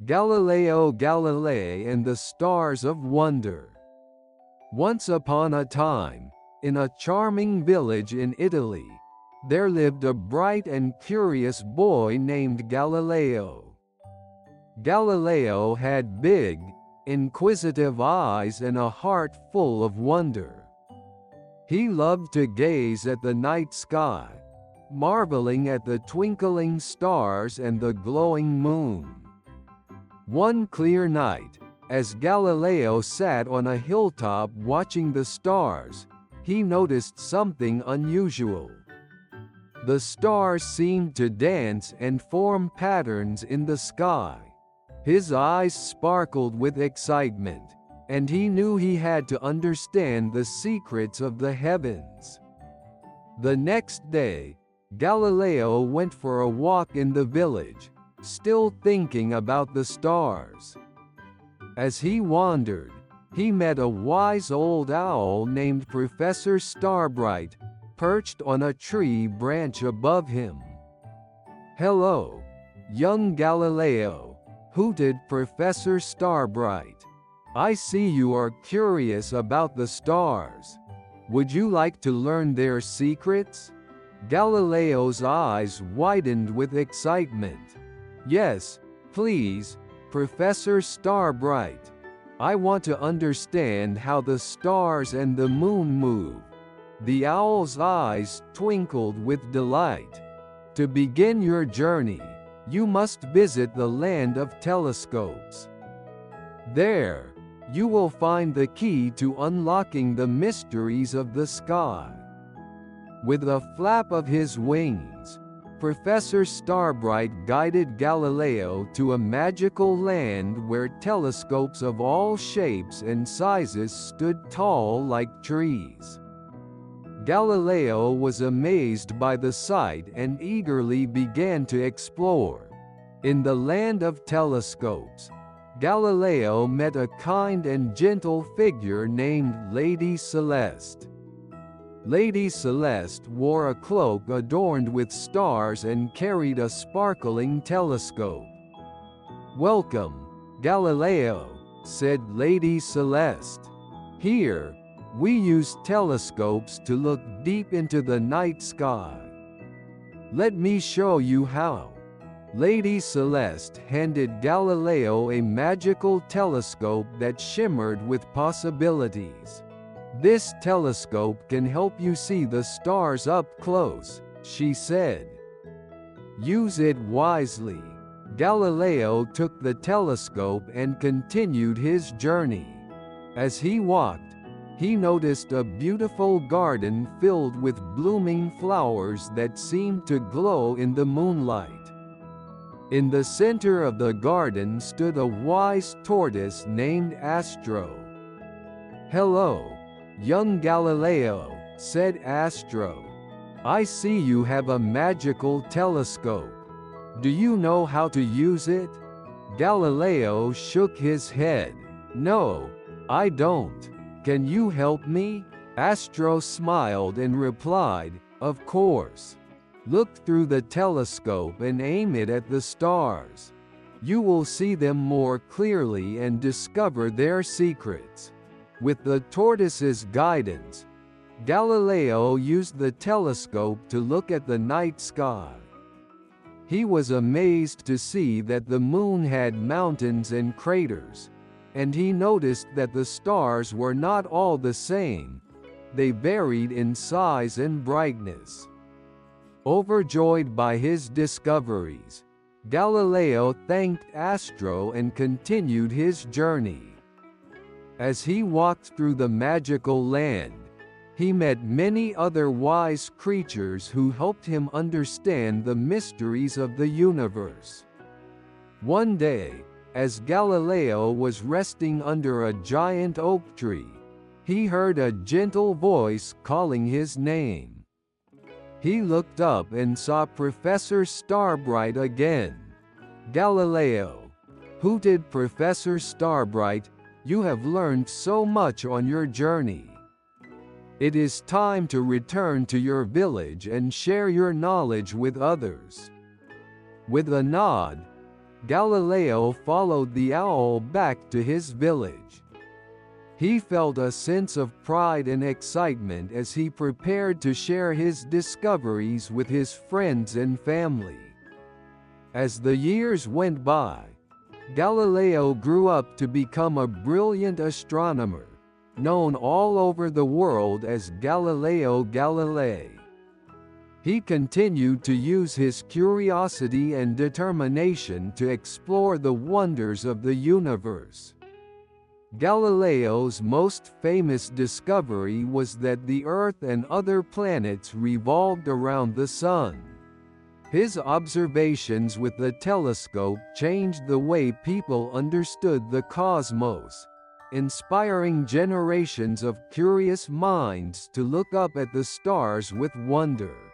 Galileo Galilei and the Stars of Wonder. Once upon a time, in a charming village in Italy, there lived a bright and curious boy named Galileo. Galileo had big, inquisitive eyes and a heart full of wonder. He loved to gaze at the night sky, marveling at the twinkling stars and the glowing moon. One clear night, as Galileo sat on a hilltop watching the stars, he noticed something unusual. The stars seemed to dance and form patterns in the sky. His eyes sparkled with excitement, and he knew he had to understand the secrets of the heavens. The next day, Galileo went for a walk in the village, still thinking about the stars. As he wandered, he met a wise old owl named Professor Starbright, perched on a tree branch above him. "Hello, young Galileo," hooted Professor Starbright. "I see you are curious about the stars. Would you like to learn their secrets?" Galileo's eyes widened with excitement. "Yes, please, Professor Starbright. I want to understand how the stars and the moon move." The owl's eyes twinkled with delight. "To begin your journey, you must visit the land of telescopes. There, you will find the key to unlocking the mysteries of the sky." With a flap of his wings, Professor Starbright guided Galileo to a magical land where telescopes of all shapes and sizes stood tall like trees. Galileo was amazed by the sight and eagerly began to explore. In the land of telescopes, Galileo met a kind and gentle figure named Lady Celeste. Lady Celeste wore a cloak adorned with stars and carried a sparkling telescope. "Welcome, Galileo," said Lady Celeste. "Here, we use telescopes to look deep into the night sky. Let me show you how." Lady Celeste handed Galileo a magical telescope that shimmered with possibilities. "This telescope can help you see the stars up close," she said. "Use it wisely." Galileo took the telescope and continued his journey. As he walked, he noticed a beautiful garden filled with blooming flowers that seemed to glow in the moonlight. In the center of the garden stood a wise tortoise named Astro. "Hello, young Galileo," said Astro. "I see you have a magical telescope. Do you know how to use it?" Galileo shook his head. "No, I don't. Can you help me?" Astro smiled and replied, "Of course. Look through the telescope and aim it at the stars. You will see them more clearly and discover their secrets." With the tortoise's guidance, Galileo used the telescope to look at the night sky. He was amazed to see that the moon had mountains and craters, and he noticed that the stars were not all the same. They varied in size and brightness. Overjoyed by his discoveries, Galileo thanked Astro and continued his journey. As he walked through the magical land, he met many other wise creatures who helped him understand the mysteries of the universe. One day, as Galileo was resting under a giant oak tree, he heard a gentle voice calling his name. He looked up and saw Professor Starbright again. "Galileo," hooted Professor Starbright, "you have learned so much on your journey. It is time to return to your village and share your knowledge with others." With a nod, Galileo followed the owl back to his village. He felt a sense of pride and excitement as he prepared to share his discoveries with his friends and family. As the years went by, Galileo grew up to become a brilliant astronomer, known all over the world as Galileo Galilei. He continued to use his curiosity and determination to explore the wonders of the universe. Galileo's most famous discovery was that the Earth and other planets revolved around the Sun. His observations with the telescope changed the way people understood the cosmos, inspiring generations of curious minds to look up at the stars with wonder.